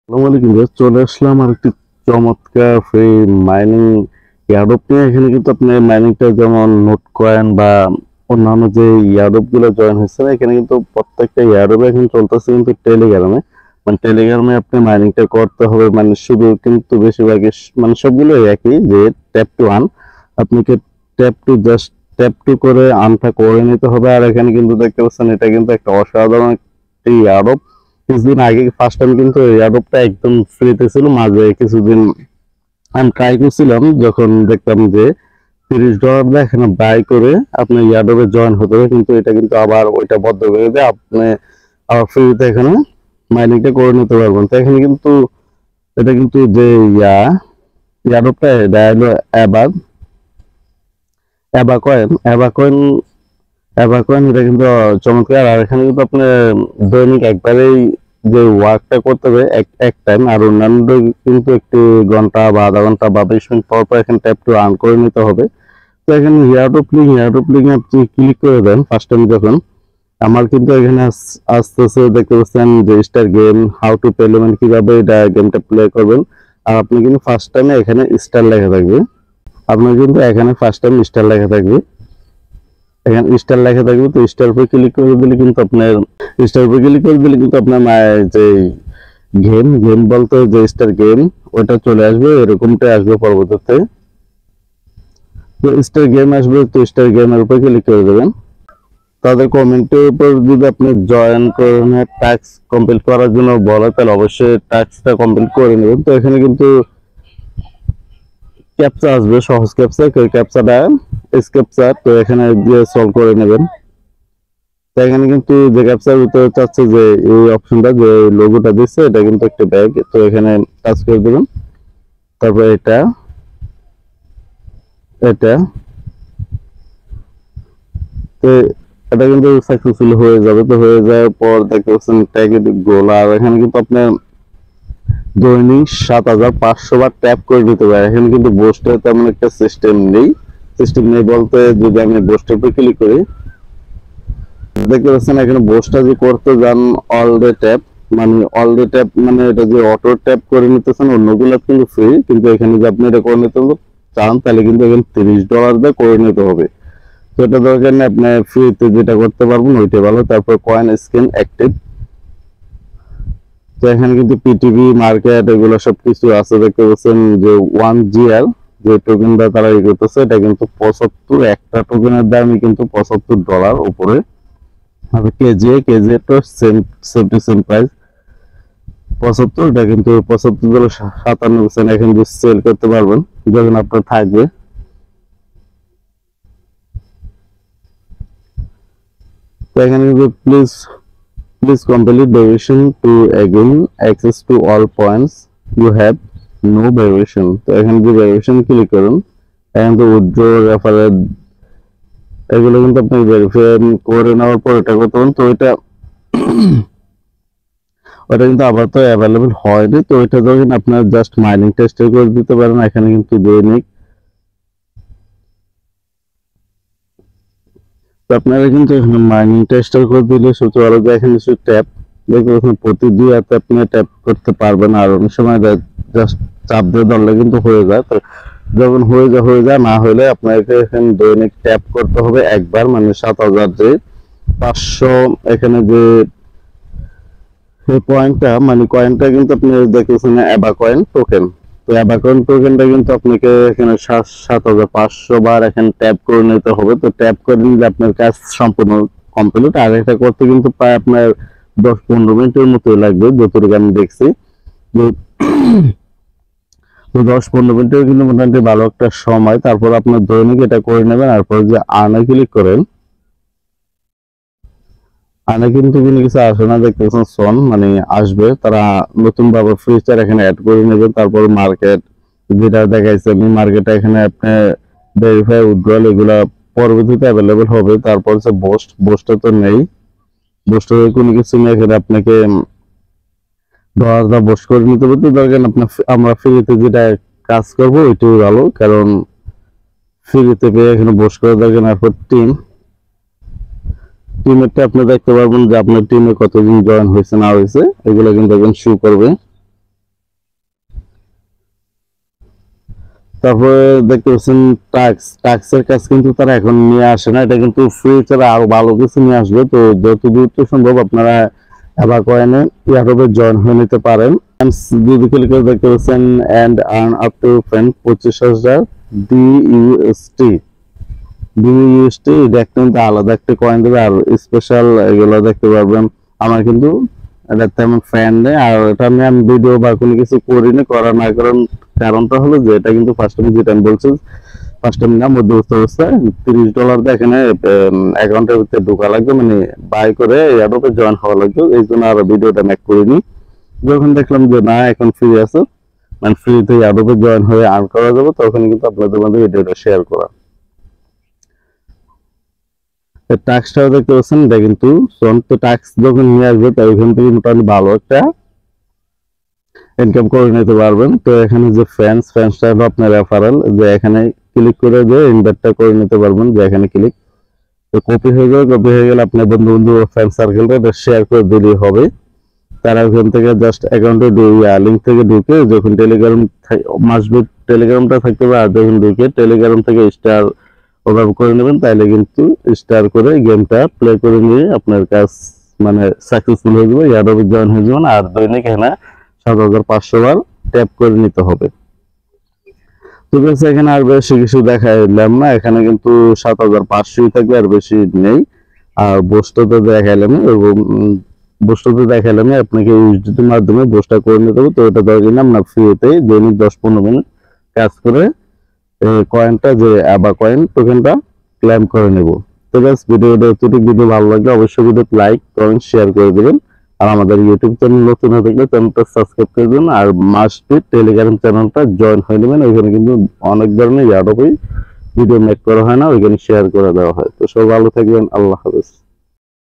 আসসালামু আলাইকুম গাইস, চলে আসলাম আর একটি চমৎকার ফ্রি মাইনিং এয়ারড্রপ নিয়ে। এখানে কিন্তু আপনি মাইনিংটা যেমন নোট কয়েন বা অন্যান্য যে এয়ারড্রপ গুলো জয়েন হয়েছে, এখানে কিন্তু প্রত্যেকটা এয়ারড্রপে এখন চলতেছে কিন্তু টেলিগ্রামে। মানে টেলিগ্রামে আপনি মাইনিংটা করতে হবে, মানে শুধু কিন্তু বেশিরভাগই মানে সবগুলো একই, যে ট্যাপ টু আর্ন। আপনাকে tap two just tap two করে আর্নটা করে নিতে হবে। আর এখানে কিন্তু দেখতে পাচ্ছেন এটা কিন্তু একটা অসাধারণ একটি এয়ারড্রপ। কিছুদিন আগে ফার্স্ট টাইম কিন্তু এয়ারড্রপটা একদম ফ্রিতে ছিল। মাঝে কিছুদিন আমি ট্রাই করছিলাম, যখন দেখলাম যে $30 দিয়ে এখানে বাই করে আপনি এয়ারড্রপে জয়েন হতে হবে, কিন্তু এটা কিন্তু আবার ওইটা বন্ধ করে দিয়ে আপনি আবার ফ্রিতে এখানে মাইনিংটা করে নিতে পারবেন। তো এখানে কিন্তু এটা কিন্তু যে এয়ারড্রপটা এটা হলো অ্যাবা অ্যাবা কয়েন এটা কিন্তু চমৎকার। আর এখানে কিন্তু আপনি দৈনিক একবারেই যে ওয়ার্কটা করতে হবে এক এক টাইম, আর অন্যান্য কিন্তু একটি ঘন্টা বা আধা ঘন্টা বা 20 মিনিট পর পর এখানে ট্যাপ টু আর্ন করে নিতে হবে। তো এখানে হেয়ার টু প্লিং আপনি ক্লিক করে দেন ফার্স্ট টাইম যখন। আমার কিন্তু এখানে আসতেছে, দেখতে পাচ্ছেন যে star game, how to play, মানে কিভাবে এটা গেমটা প্লে করবেন। আর আপনি কিন্তু ফার্স্ট টাইমে এখানে স্টার লেখা থাকবে, আপনার কিন্তু এখানে ফার্স্ট টাইম স্টার লেখা থাকবে। এখানে স্টার লেখা থাকবে, তো স্টার উপরে ক্লিক করে দিলে কিন্তু আপনার যে গেম বলতে যে স্টার গেম, ওটা চলে আসবে, এরকমটাই আসবে পরবর্তীতে। তো স্টার গেম আসবে, তো স্টার গেমের উপর ক্লিক করে দেবেন। তাদের কমেন্টের উপর যদি আপনি জয়েন করেন, টাস্ক কমপ্লিট করার জন্য বলে, তাহলে অবশ্যই টাস্কটা কমপ্লিট করে নেবেন। তো এখানে কিন্তু ক্যাপচা আসবে, সহজ ক্যাপচা, ক্যাপচাটা ক্যাপচা, তো এখানে দিয়ে সলভ করে নেবেন। তো এখানে কিন্তু যে ক্যাপচার ভিতরে চাচ্ছে যে এই অপশনটা, যে লোগোটা দিচ্ছে, এটা কিন্তু একটা ব্যাগ, তো এখানে টাচ করে দেবেন। তারপর এটা এটা তো এটা কিন্তু সাকসেসফুল হয়ে যাবে। তো হয়ে যাওয়ার পর দেখতে পাচ্ছেন ট্যাগেট গোল। আর এখানে কিন্তু আপনার দৈনিক 7,500 বার ট্যাপ করে দিতে পারে। এখানে কিন্তু বোস্টের তেমন একটা সিস্টেম নেই বলতে, যদি আমি বোস্টের উপর ক্লিক করি, দেখতে পাচ্ছেন এখানে বোস্টটা যে করতে যান অল ডে ট্যাপ, মানে অল ডে ট্যাপ মানে এটা যে অটো ট্যাপ করে নিতেছেন, অন্যগুলো কিন্তু ফ্রি, কিন্তু এখানে যে আপনি এটা করে নিতে চান, তাহলে কিন্তু এখানে $30 দিয়ে করে নিতে হবে। তো এটা দরকার নেই, আপনি ফ্রিতে যেটা করতে পারবেন ওইটাই ভালো। তারপর কয়েন স্ক্যান অ্যাক্টিভ, তো এখানে কিন্তু পিটিভি মার্কেট এগুলো সবকিছু আছে। দেখতে পাচ্ছেন যে 1GR যে টোকেনটা তারা ই করতেছে, এটা কিন্তু 75, একটা টোকেনের দামই কিন্তু $75 উপরে। আর কেজি তো সেম প্রাইস 75, এটা কিন্তু $75.57 এখন যে সেল করতে পারবেন যখন আপনার থাকবে। তো এখানে কিন্তু please complete verification to again access to all points, you have no verification. তো এখানে যে ভেরিফিকেশন ক্লিক করুন, এখানে তো উইথড্র রেফারেল এগুলো কিন্তু আপনি ভেরিফাই করে নেওয়ার পর এটা করতে পারেন। তো ওটা কিন্তু আবার তো অ্যাভেলেবল হয়নি। তো এটা যখন আপনার জাস্ট মাইনিং টেস্ট করে দিতে পারেন। এখানে কিন্তু দৈনিক, তো আপনারা কিন্তু এখানে মাইনিং টেস্ট করে দিলে সবচেয়ে ভালো। এখানে কিছু ট্যাপ দেখতে পাচ্ছেন, প্রতি 2 হাতে আপনি ট্যাপ করতে পারবেন। আর অনেক সময় জাস্ট চাপ দিয়ে ধরলে কিন্তু হয়ে যায়। তো যখন হয়ে যায় না হলে আপনাকে এখানে দৈনিক ট্যাপ করতে হবে একবার, মানে 7,500 এখানে যে এই পয়েন্টটা, মানে কয়েনটা কিন্তু আপনি দেখতেছেন অ্যাবা কয়েন টোকেন। তো অ্যাবা কয়েন টোকেনটা কিন্তু আপনাকে এখানে 7,500 বার এখানে ট্যাপ করে নিতে হবে। তো ট্যাপ করে নিলে আপনার কাজ সম্পূর্ণ কমপ্লিট। আর এটা করতে কিন্তু প্রায় আপনার 10-15 মিনিটের মতো লাগবে, যতটুকু আমি দেখছি। তো 10-15 মিনিটের কিন্তু মোটামুটি ভালো একটা সময়। তারপর আপনার দৈনিক এটা করে নেবেন। তারপর যে আর্নে ক্লিক করেন, আর্নে কিন্তু কোনো কিছু আসে না, দেখতেছেন সন মানে আসবে, তারা নতুন ভাবে ফিচার এখানে অ্যাড করে নেবেন। তারপর মার্কেট যেটা দেখাইছে আমি, মার্কেটে এখানে আপনি ভেরিফাই উইথড্রল এগুলা পরবর্তীতে অ্যাভেলেবল হবে। তারপর হচ্ছে বোস্টে তো নেই, বোস্টে কোনো কিছু নেই। এখানে আপনাকে 10,000 বোস্ট করে নিতে হবে। তো দরকার আপনার, আমরা ফ্রিতে যেটা কাজ করবো ওইটাই ভালো, কারণ ফ্রিতে পেয়ে এখানে বোস্ট করে দরকার। তারপর টিমেরটা আপনি দেখতে পারবেন যে আপনার টিমে কতজন জয়েন হয়েছে না হয়েছে, এগুলো কিন্তু এখন শো করবে। তারপরে দেখতে পাচ্ছেন টাক্সের কাজ কিন্তু তারা এখন নিয়ে আসে না, এটা কিন্তু ফিউচারে আরো ভালো কিছু নিয়ে আসবে। তো যত দ্রুত সম্ভব আপনারা এবার কয়েনে ইয়ারবে জয়েন হয়ে নিতে পারেন। যদি ক্লিক করে দেখতে পাচ্ছেন এন্ড আর্ন আপ টু 25,000 ডিইউএসটি। ডিইউএসটি এটা কিন্তু আলাদা একটা কয়েন দেবে, আর স্পেশাল এগুলো দেখতে পারবেন। আমার কিন্তু এটা তেমন ফ্যান নেই, আর এটা নিয়ে আমি ভিডিও বা কোনো কিছু করিনি, করা না কারণ কারণটা হলো যে এটা কিন্তু ফার্স্ট টাইম যেটা আমি বলছি, ফার্স্ট টাইম না মধ্যবর্তী অবস্থায় $30 দিয়ে এখানে অ্যাকাউন্টের ভিতরে ঢোকা লাগবে, মানে বাই করে এয়ারড্রপে জয়েন হওয়া লাগবে। এই জন্য আর ভিডিওটা মেক করিনি। যখন দেখলাম যে না এখন ফ্রি আছে, মানে ফ্রিতে এয়ারড্রপে জয়েন হয়ে আর্ন করা যাবে, তখন কিন্তু আপনাদের মধ্যে ভিডিওটা শেয়ার করা। টাস্কটাও দেখতে পাচ্ছেন, এটা কিন্তু টাস্ক যখন নিয়ে আসবে তাই ওইখান থেকে মোটামুটি ভালো একটা ইনকাম করে নিতে পারবেন। তো এখানে যে ফ্যান্সটা হলো আপনার রেফারেল, যে এখানে ক্লিক করে যে ইনভাইটটা করে নিতে পারবেন, যে এখানে ক্লিক তো কপি হয়ে যাবে। কপি হয়ে গেলে আপনার বন্ধু ফ্যান সার্কেলটা এটা শেয়ার করে দিলেই হবে। তারা ওখান থেকে জাস্ট অ্যাকাউন্টে লিঙ্ক থেকে ঢুকে যখন টেলিগ্রাম মাসবে টেলিগ্রামটা থাকতে হবে, আর যখন ঢুকে টেলিগ্রাম থেকে স্টার ওভাবে করে নেবেন, তাইলে কিন্তু স্টার করে গেমটা প্লে করে নিয়ে আপনার কাজ মানে সাকসেসফুল হয়ে যাবে, ইয়ারড্রপে জয়েন হয়ে যাবেন। আর দৈনিক এখানে 7,500 বার ট্যাপ করে নিতে হবে। তো বেশি এখানে আর বেশি কিছু দেখাইলাম না, এখানে কিন্তু 7,500 থাকবে, আর বেশি নেই। আর বোস্টতে দেখাইলাম এবং বোস্টতে দেখাইলাম আপনাকে ইউএসডিটির মাধ্যমে বোস্টটা করে নিতে হবে। তো এটা দরকার না, আমরা ফ্রিতে দৈনিক 10-15 মিনিট কাজ করে কয়েনটা যে আবা কয়েন টোকেনটা ক্লেম করে নেব। তো গাইস ভিডিওটা ভিডিও ভালো লাগলে অবশ্যই ভিডিওতে লাইক কমেন্ট শেয়ার করে দেবেন। আর আমাদের ইউটিউব চ্যানেল নতুন হয়ে থাকলে চ্যানেলটা সাবস্ক্রাইব করে দেবেন, আর মাস্ট বি টেলিগ্রাম চ্যানেলটা জয়েন হয়ে নেবেন। ওইখানে কিন্তু অনেক ধরনের ইয়ারড্রপে ভিডিও মেক করা হয় না, ওইখানে শেয়ার করে দেওয়া হয়। তো সব ভালো থাকবেন, আল্লাহ হাফেজ।